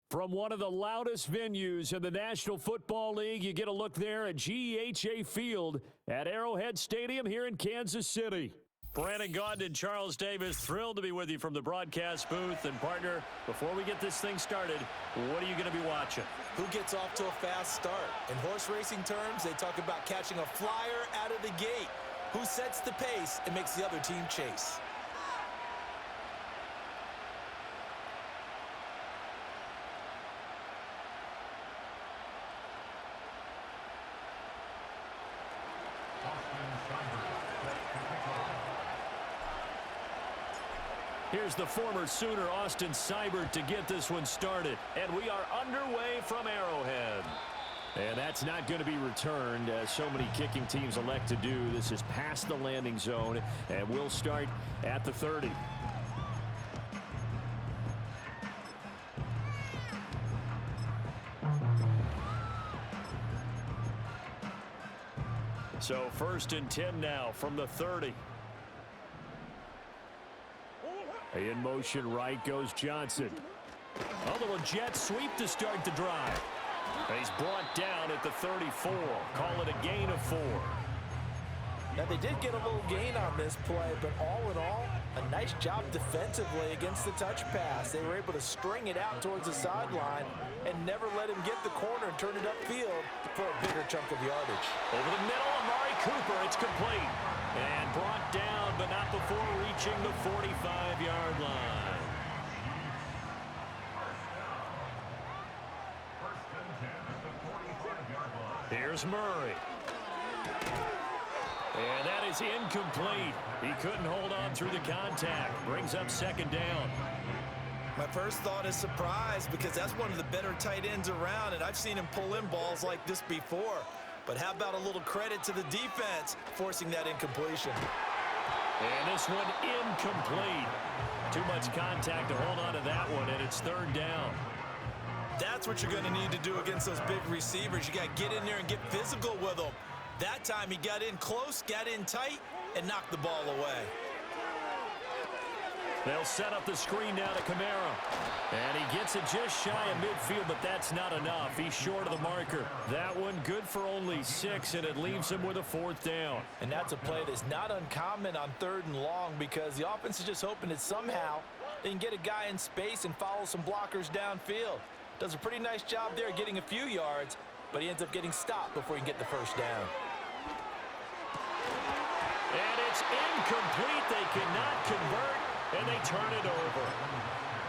From one of the loudest venues in the National Football League, you get a look there at GEHA Field at Arrowhead Stadium here in Kansas City. Brandon Gaudin and Charles Davis, thrilled to be with you from the broadcast booth. And partner, before we get this thing started, what are you going to be watching? Who gets off to a fast start? In horse racing terms, they talk about catching a flyer out of the gate. Who sets the pace and makes the other team chase? Here's the former Sooner, Austin Seibert, to get this one started. And we are underway from Arrowhead. And that's not going to be returned, as so many kicking teams elect to do. This is past the landing zone, and we'll start at the 30. So 1st and 10 now from the 30. In motion right goes Johnson. A little jet sweep to start the drive. He's brought down at the 34. Call it a gain of 4. Now, they did get a little gain on this play, but all in all, a nice job defensively against the touch pass. They were able to string it out towards the sideline and never let him get the corner and turn it upfield for a bigger chunk of yardage. Over the middle, Amari Cooper, it's complete. And brought down, but not before reaching the 45-yard line. Here's Murray. And that is incomplete. He couldn't hold on through the contact. Brings up 2nd down. My first thought is surprise, because that's one of the better tight ends around, and I've seen him pull in balls like this before. But how about a little credit to the defense forcing that incompletion? And this one incomplete. Too much contact to hold on to that one, and it's 3rd down. That's what you're going to need to do against those big receivers. You got to get in there and get physical with them. That time he got in close, got in tight, and knocked the ball away. They'll set up the screen now to Kamara. And he gets it just shy of midfield, but that's not enough. He's short of the marker. That one good for only 6, and it leaves him with a 4th down. And that's a play that's not uncommon on 3rd and long, because the offense is just hoping that somehow they can get a guy in space and follow some blockers downfield. Does a pretty nice job there getting a few yards, but he ends up getting stopped before he can get the 1st down. And it's incomplete. They cannot convert, and they turn it over.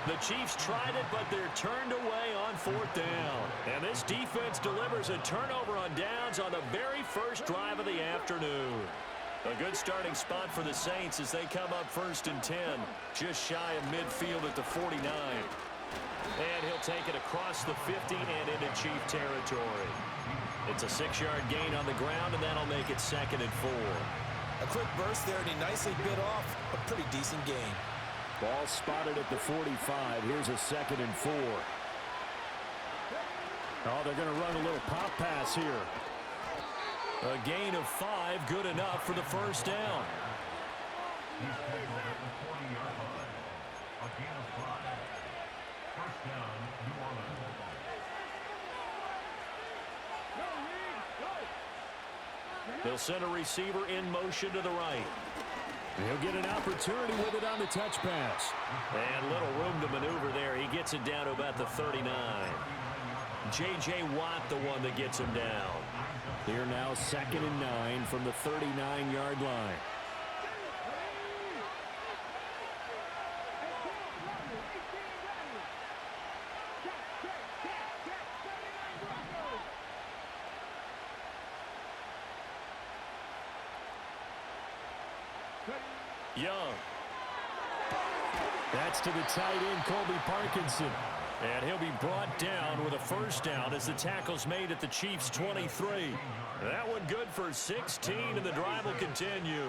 The Chiefs tried it, but they're turned away on 4th down. And this defense delivers a turnover on downs on the very first drive of the afternoon. A good starting spot for the Saints as they come up 1st and 10, just shy of midfield at the 49. And he'll take it across the 50 and into Chief territory. It's a 6-yard gain on the ground, and that'll make it 2nd and 4. A quick burst there, and he nicely bit off a pretty decent gain. Ball spotted at the 45. Here's a 2nd and 4. Oh, they're going to run a little pop pass here. A gain of 5, good enough for the 1st down. He's tackled at the 40-yard line. A gain of 5. 1st down, New Orleans. They'll send a receiver in motion to the right. He'll get an opportunity with it on the touch pass. And little room to maneuver there. He gets it down to about the 39. J.J. Watt, the one that gets him down. Here now 2nd and 9 from the 39-yard line. Young. That's to the tight end, Colby Parkinson. And he'll be brought down with a 1st down as the tackle's made at the Chiefs' 23. That one good for 16, and the drive will continue.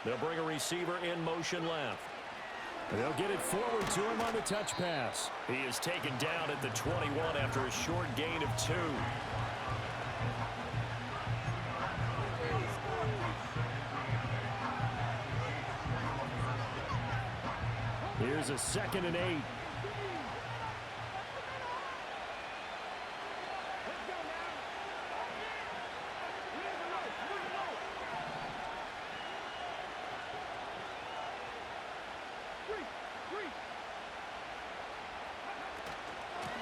They'll bring a receiver in motion left. They'll get it forward to him on the touch pass. He is taken down at the 21 after a short gain of 2. Here's a 2nd and 8.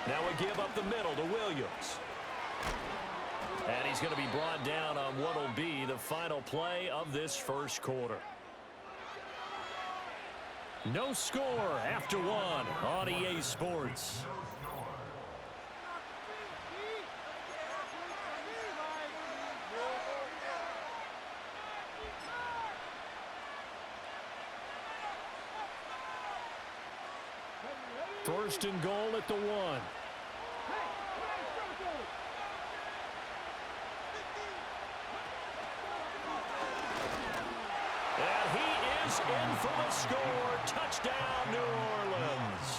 Now we give up the middle to Williams. And he's going to be brought down on what will be the final play of this first quarter. No score after 1 on EA Sports. First and goal at the 1. And he is in for the score. Touchdown, New Orleans.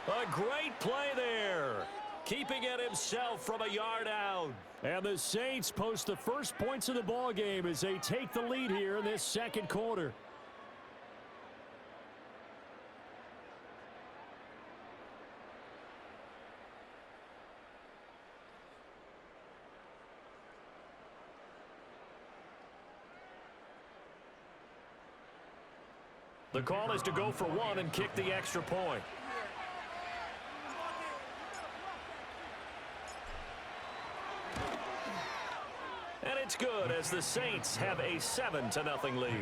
A great play there. Keeping it himself from a yard out. And the Saints post the first points of the ball game as they take the lead here in this second quarter. The call is to go for 1 and kick the extra point. And it's good as the Saints have a 7-0 lead.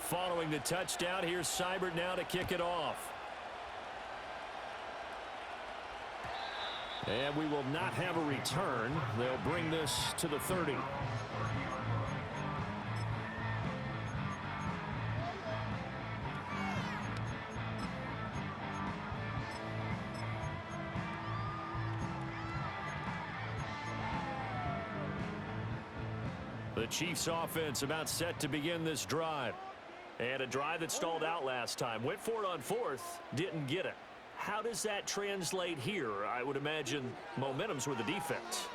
Following the touchdown, here's Seibert now to kick it off. And we will not have a return. They'll bring this to the 30. The Chiefs offense about set to begin this drive. And a drive that stalled out last time. Went for it on 4th, didn't get it. How does that translate here? I would imagine momentum's with the defense.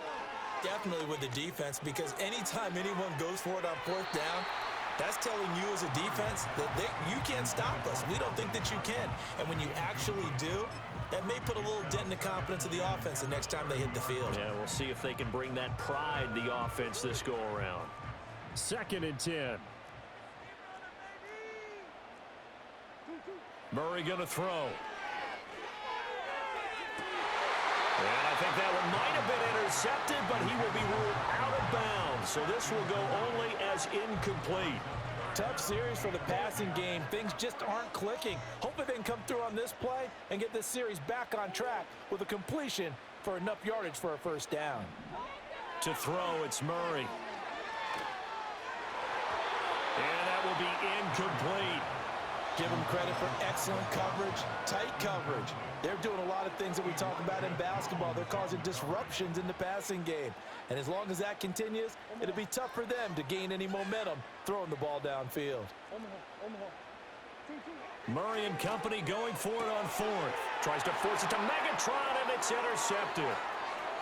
Definitely with the defense, because anytime anyone goes for it on 4th down, that's telling you as a defense that you can't stop us. We don't think that you can. And when you actually do, that may put a little dent in the confidence of the offense the next time they hit the field. Yeah, we'll see if they can bring that pride in the offense this go around. 2nd and 10. Murray going to throw. And I think that one might have been intercepted, but he will be ruled out of bounds. So this will go only as incomplete. Tough series for the passing game. Things just aren't clicking. Hopefully they can come through on this play and get this series back on track with a completion for enough yardage for a first down. To throw, it's Murray. And that will be incomplete. Give them credit for excellent coverage, tight coverage. They're doing a lot of things that we talk about in basketball. They're causing disruptions in the passing game. And as long as that continues, it'll be tough for them to gain any momentum throwing the ball downfield. Murray and company going for it on 4th. Tries to force it to Megatron, and it's intercepted.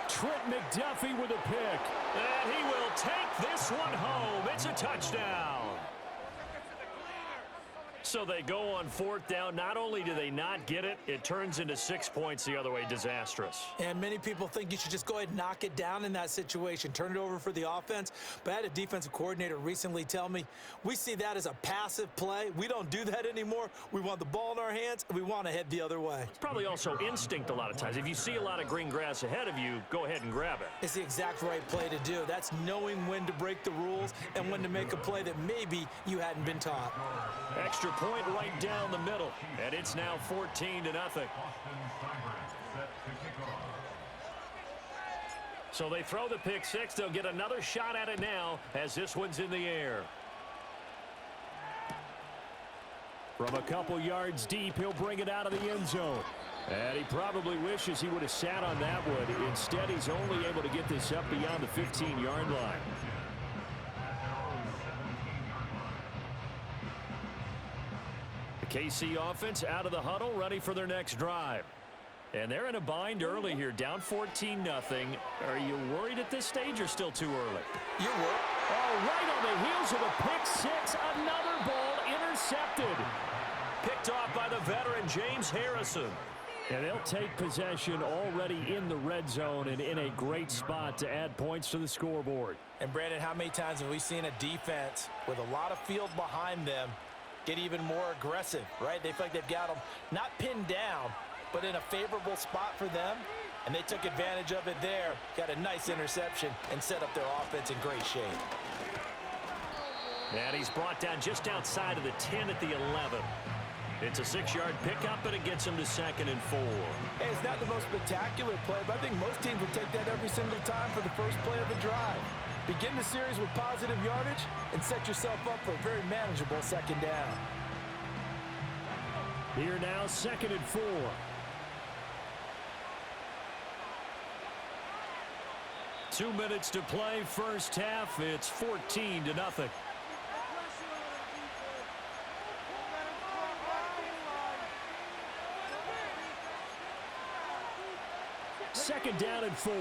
Trent McDuffie with a pick. And he will take this one home. It's a touchdown. So they go on 4th down. Not only do they not get it, it turns into 6 points the other way. Disastrous. And many people think you should just go ahead and knock it down in that situation. Turn it over for the offense. But I had a defensive coordinator recently tell me, we see that as a passive play. We don't do that anymore. We want the ball in our hands, and we want to head the other way. It's probably also instinct a lot of times. If you see a lot of green grass ahead of you, go ahead and grab it. It's the exact right play to do. That's knowing when to break the rules and when to make a play that maybe you hadn't been taught. Extra point right down the middle, and it's now 14-0. So they throw the pick six. They'll get another shot at it now as this one's in the air. From a couple yards deep, he'll bring it out of the end zone. And he probably wishes he would have sat on that one. Instead, he's only able to get this up beyond the 15-yard line. KC offense out of the huddle, ready for their next drive. And they're in a bind early here, down 14-0. Are you worried at this stage or still too early? You're worried. Oh, right on the heels of a pick six, another ball intercepted. Picked off by the veteran James Harrison. And they'll take possession already in the red zone and in a great spot to add points to the scoreboard. And Brandon, how many times have we seen a defense with a lot of field behind them get even more aggressive, right? They feel like they've got them not pinned down, but in a favorable spot for them, and they took advantage of it there. Got a nice interception and set up their offense in great shape. And he's brought down just outside of the 10 at the 11. It's a 6-yard pickup, and it gets him to 2nd and 4. Hey, it's not the most spectacular play, but I think most teams will take that every single time for the first play of the drive. Begin the series with positive yardage and set yourself up for a very manageable 2nd down. Here now, 2nd and 4. Two minutes to play, first half. It's 14-0. Second down and 4.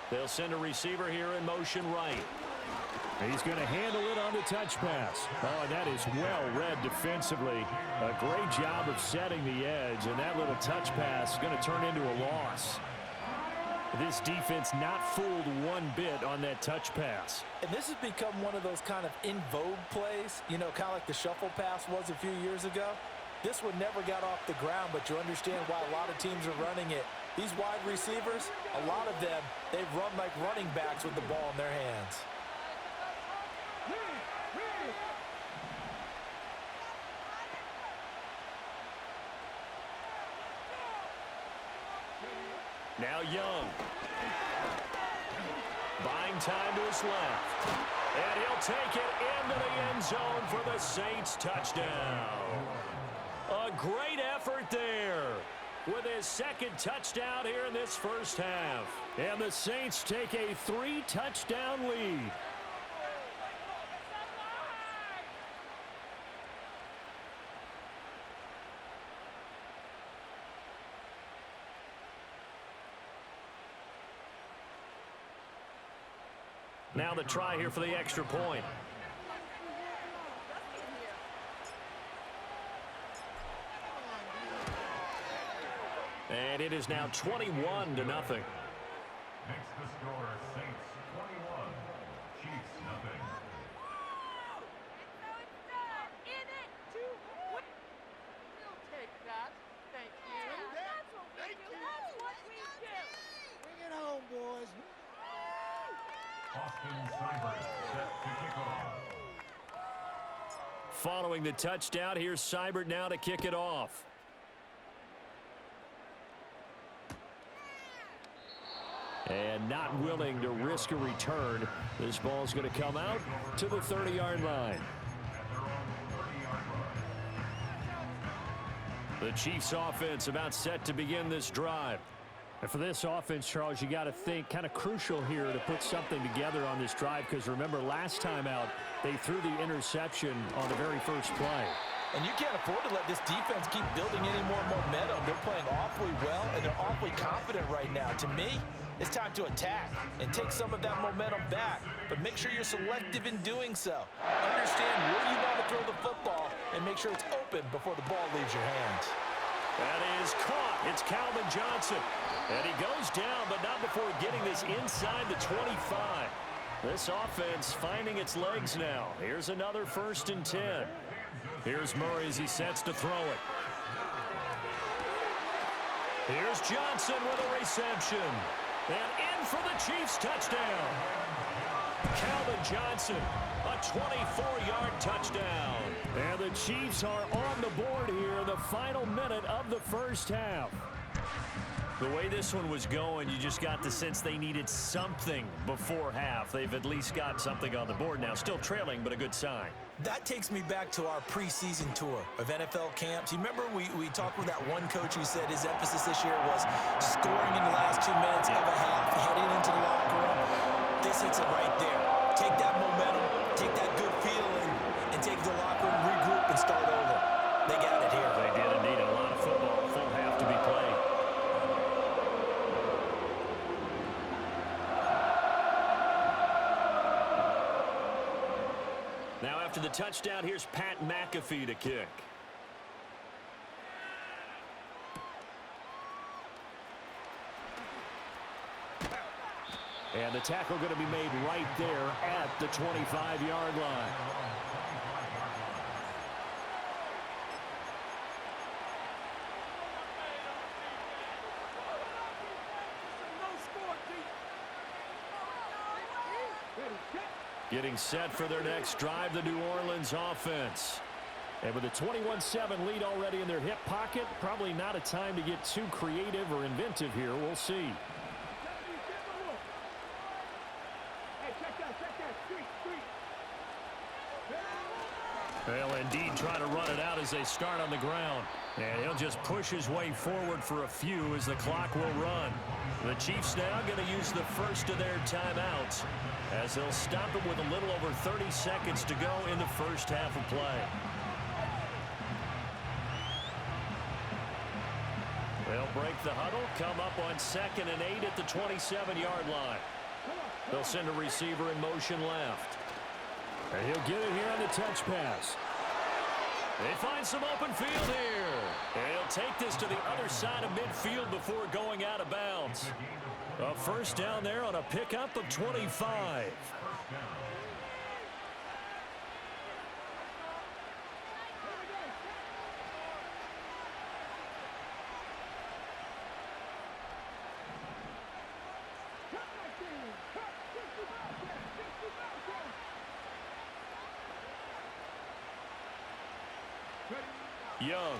They'll send a receiver here in motion right. He's going to handle it on the touch pass. Oh, and that is well read defensively. A great job of setting the edge, and that little touch pass is going to turn into a loss. This defense not fooled one bit on that touch pass. And this has become one of those kind of in vogue plays, you know, kind of like the shuffle pass was a few years ago. This one never got off the ground, but you understand why a lot of teams are running it. These wide receivers, a lot of them, they've run like running backs with the ball in their hands. Now Young. Buying time to his left. And he'll take it into the end zone for the Saints touchdown. A great effort there with his 2nd touchdown here in this first half. And the Saints take a 3-touchdown lead. Now the try here for the extra point. And it is now 21-0. Next the score, Saints 21, Chiefs nothing. We'll take that. Thank you. That's what we do. That's what we do. Bring it home, boys. Austin Seibert set to kick off. Following the touchdown, here's Seibert now to kick it off. And not willing to risk a return. This ball's going to come out to the 30-yard line. The Chiefs offense about set to begin this drive. And for this offense, Charles, you got to think kind of crucial here to put something together on this drive, because remember last time out they threw the interception on the very first play. And you can't afford to let this defense keep building any more momentum. They're playing awfully well, and they're awfully confident right now. To me, it's time to attack and take some of that momentum back, but make sure you're selective in doing so. Understand where you want to throw the football and make sure it's open before the ball leaves your hands. That is caught. It's Calvin Johnson. And he goes down, but not before getting this inside the 25. This offense finding its legs now. Here's another 1st and 10. Here's Murray as he sets to throw it. Here's Johnson with a reception. And in for the Chiefs touchdown. Calvin Johnson, a 24-yard touchdown. And the Chiefs are on the board here in the final minute of the first half. The way this one was going, you just got the sense they needed something before half. They've at least got something on the board now. Still trailing, but a good sign. That takes me back to our preseason tour of NFL camps. You remember we talked with that one coach who said his emphasis this year was scoring in the last 2 minutes of a half, heading into the locker room. This hits it right there. Take that momentum, take that good feeling, and take the locker room, regroup, and start over. They got it here. They did indeed. A lot of football. Full half to be played. Now after the touchdown, here's Pat McAfee to kick. And the tackle going to be made right there at the 25-yard line. Getting set for their next drive, the New Orleans offense. And with a 21-7 lead already in their hip pocket, probably not a time to get too creative or inventive here. We'll see. They'll indeed try to run it out as they start on the ground. And he'll just push his way forward for a few as the clock will run. The Chiefs now going to use the first of their timeouts as they'll stop it with a little over 30 seconds to go in the first half of play. They'll break the huddle, come up on 2nd and 8 at the 27-yard line. They'll send a receiver in motion left. And he'll get it here on the touch pass. They find some open field here. And he'll take this to the other side of midfield before going out of bounds. A first down there on a pickup of 25. Young.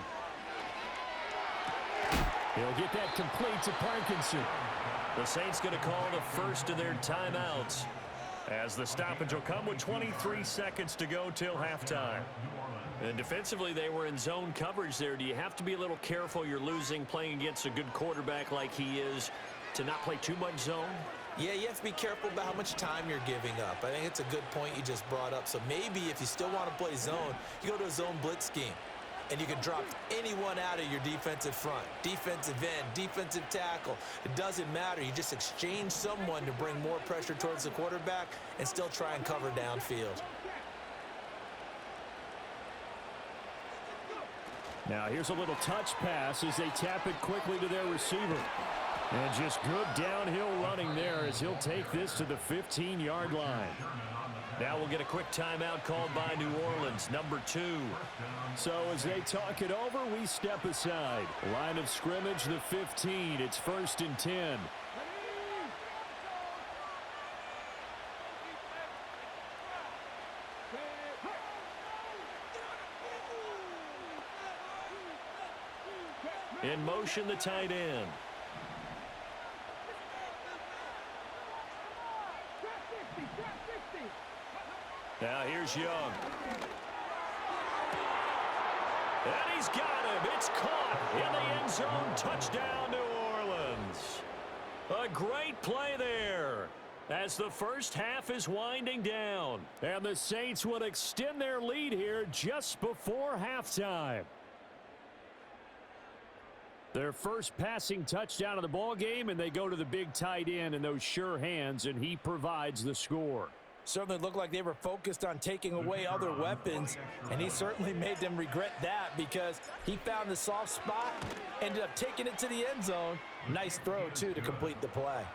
He'll get that complete to Parkinson. The Saints going to call the first of their timeouts as the stoppage will come with 23 seconds to go till halftime. And defensively, they were in zone coverage there. Do you have to be a little careful? You're losing playing against a good quarterback like he is to not play too much zone? Yeah, you have to be careful about how much time you're giving up. I think it's a good point you just brought up. So maybe if you still want to play zone, you go to a zone blitz scheme. And you can drop anyone out of your defensive front, defensive end, defensive tackle. It doesn't matter. You just exchange someone to bring more pressure towards the quarterback and still try and cover downfield. Now here's a little touch pass as they tap it quickly to their receiver. And just good downhill running there as he'll take this to the 15-yard line. Now we'll get a quick timeout called by New Orleans, number 2. So as they talk it over, we step aside. Line of scrimmage, the 15. It's 1st and 10. In motion, the tight end. Now here's Young. And he's got him. It's caught in the end zone. Touchdown, New Orleans. A great play there as the first half is winding down. And the Saints will extend their lead here just before halftime. Their first passing touchdown of the ball game, and they go to the big tight end in those sure hands, and he provides the score. Certainly looked like they were focused on taking away other weapons, and he certainly made them regret that because he found the soft spot, ended up taking it to the end zone. Nice throw, too, to complete the play.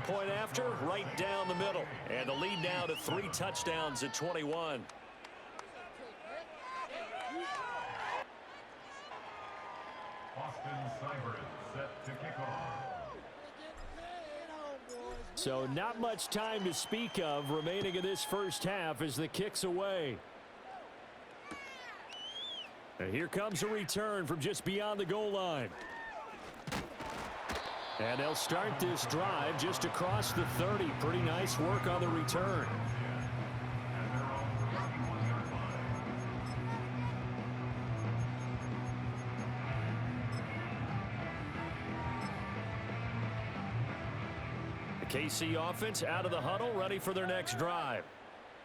Point after, right down the middle. And the lead now to 3 touchdowns at 21. Austin Seibert set to kick off. So not much time to speak of remaining in this first half as the kick's away. And here comes a return from just beyond the goal line. And they'll start this drive just across the 30. Pretty nice work on the return. The KC offense out of the huddle, ready for their next drive.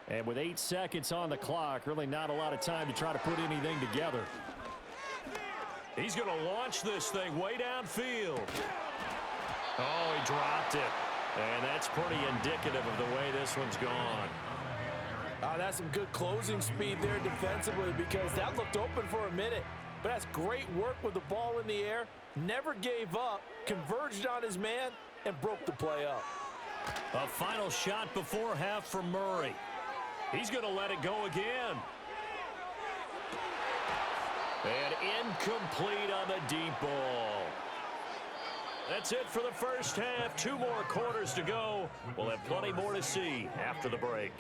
And with 8 seconds on the clock, really not a lot of time to try to put anything together. He's going to launch this thing way downfield. Oh, he dropped it. And that's pretty indicative of the way this one's gone. That's some good closing speed there defensively, because that looked open for a minute. But that's great work with the ball in the air. Never gave up, converged on his man, and broke the play up. A final shot before half from Murray. He's going to let it go again. And incomplete on the deep ball. That's it for the first half. 2 more quarters to go. We'll have plenty more to see after the break.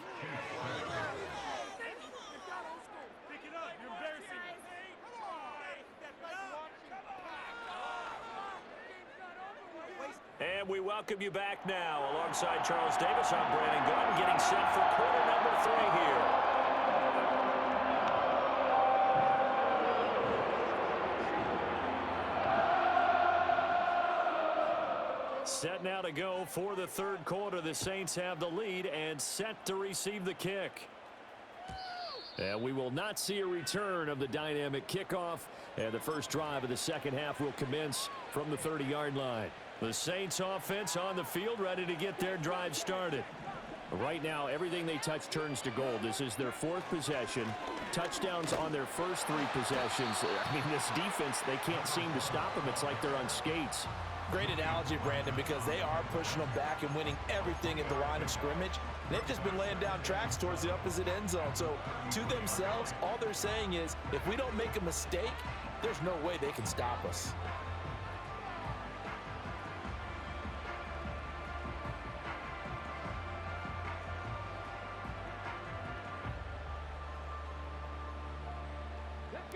And we welcome you back now. Alongside Charles Davis, I'm Brandon Gordon, getting set for quarter number 3 here. Set now to go for the third quarter. The Saints have the lead and set to receive the kick. And we will not see a return of the dynamic kickoff. And the first drive of the second half will commence from the 30-yard line. The Saints offense on the field, ready to get their drive started. Right now, everything they touch turns to gold. This is their 4th possession. Touchdowns on their first 3 possessions. I mean, this defense, they can't seem to stop them. It's like they're on skates. Great analogy, Brandon, because they are pushing them back and winning everything at the line of scrimmage. They've just been laying down tracks towards the opposite end zone. So to themselves, all they're saying is, if we don't make a mistake, there's no way they can stop us.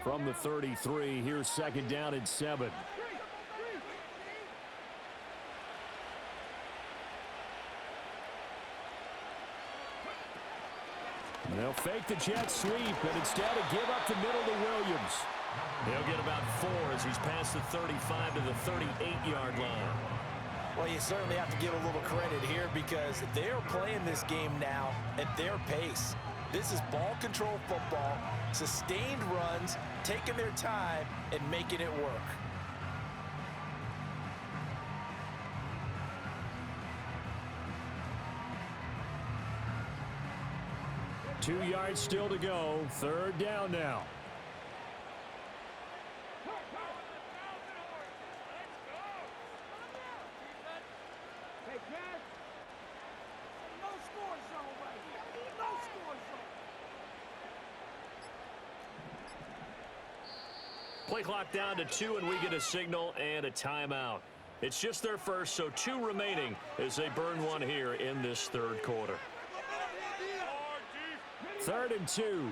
From the 33, here's second down and 7. They'll fake the jet sweep, and instead of give up the middle to Williams. He'll get about 4 as he's past the 35 to the 38-yard line. Well, you certainly have to give a little credit here, because they're playing this game now at their pace. This is ball control football, sustained runs, taking their time, and making it work. Two yards still to go. Third down now. Play clock down to 2, and we get a signal and a timeout. It's just their first, so 2 remaining as they burn 1 here in this third quarter. 3rd and 2.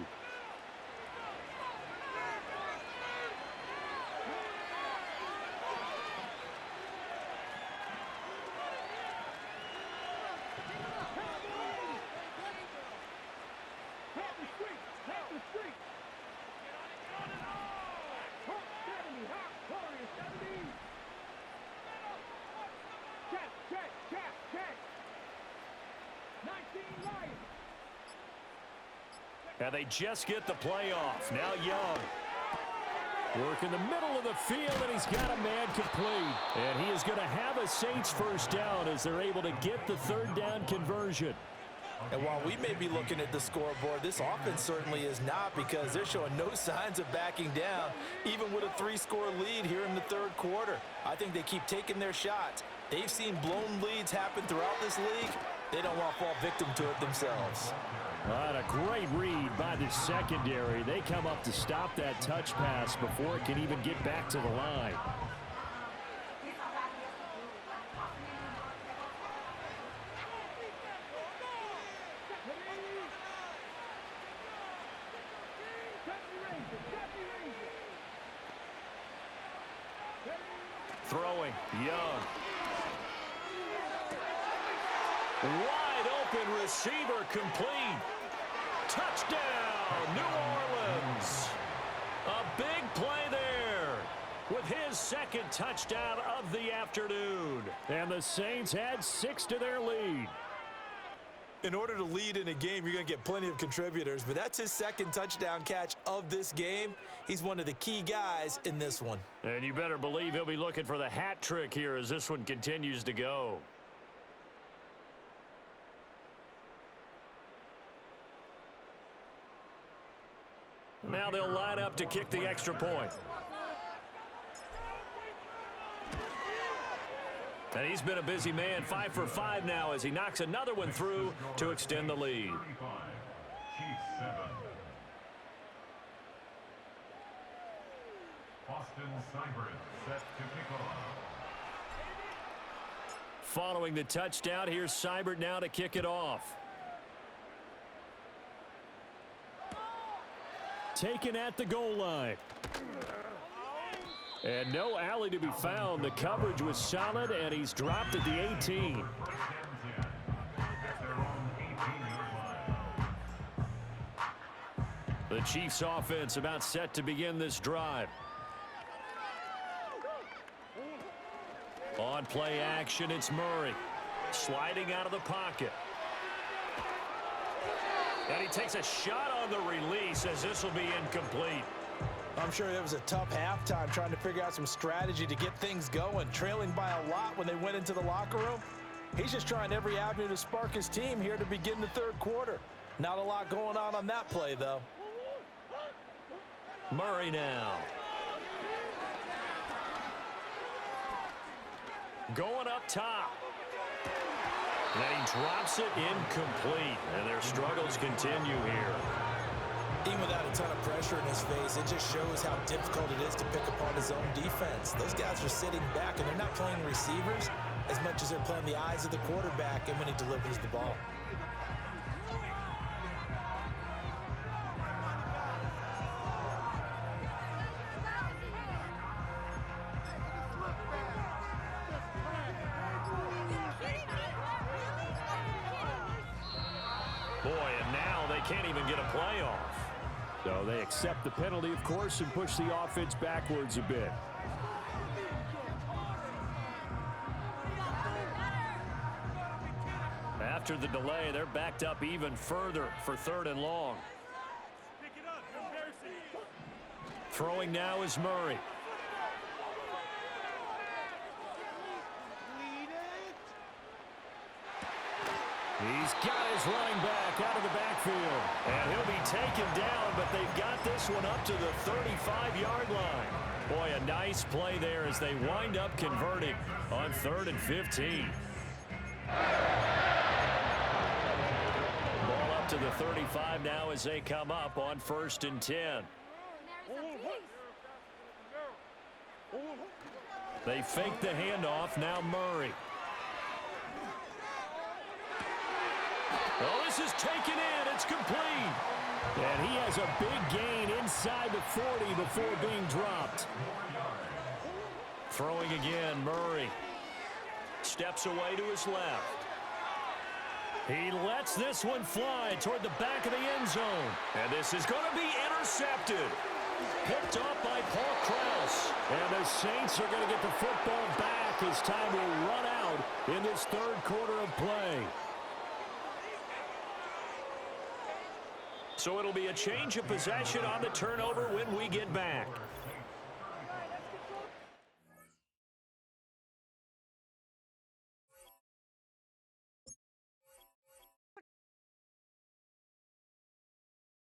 And they just get the playoff. Now Young. Work in the middle of the field, and he's got a man complete. And he is going to have a Saints first down as they're able to get the third down conversion. And while we may be looking at the scoreboard, this offense certainly is not, because they're showing no signs of backing down, even with a 3-score lead here in the third quarter. I think they keep taking their shots. They've seen blown leads happen throughout this league. They don't want to fall victim to it themselves. Right, a great read by the secondary. They come up to stop that touch pass before it can even get back to the line. Throwing, Young. Wide open receiver complete. Touchdown, New Orleans. A big play there with his second touchdown of the afternoon. And the Saints add 6 to their lead. In order to lead in a game, you're going to get plenty of contributors, but that's his second touchdown catch of this game. He's one of the key guys in this one. And you better believe he'll be looking for the hat trick here as this one continues to go. Now they'll line up to kick the extra point. And he's been a busy man, 5 for 5 now as he knocks another one through to extend the lead. Chiefs 7. Austin Seibert set to kick off. Following the touchdown, here's Seibert now to kick it off. Taken at the goal line. And no alley to be found. The coverage was solid, and he's dropped at the 18. The Chiefs offense about set to begin this drive. On play action, it's Murray. Sliding out of the pocket. And he takes a shot on the release as this will be incomplete. I'm sure it was a tough halftime trying to figure out some strategy to get things going, trailing by a lot when they went into the locker room. He's just trying every avenue to spark his team here to begin the third quarter. Not a lot going on that play, though. Murray now. Going up top. And he drops it incomplete. And their struggles continue here. Even without a ton of pressure in his face, it just shows how difficult it is to pick apart his own defense. Those guys are sitting back, and they're not playing receivers as much as they're playing the eyes of the quarterback and when he delivers the ball. Boy, and now they can't even get a play off. So they accept the penalty, of course, and push the offense backwards a bit. After the delay, they're backed up even further for 3rd and long. Throwing now is Murray. He's got his running back out of the backfield. And he'll be taken down, but they've got this one up to the 35-yard line. Boy, a nice play there as they wind up converting on 3rd and 15. Ball up to the 35 now as they come up on 1st and 10. They fake the handoff, now Murray. Oh, this is taken in. It's complete. And he has a big gain inside the 40 before being dropped. Throwing again, Murray. Steps away to his left. He lets this one fly toward the back of the end zone. And this is going to be intercepted. Picked off by Paul Krause. And the Saints are going to get the football back as time will run out in this 3rd quarter of play. So it'll be a change of possession on the turnover when we get back.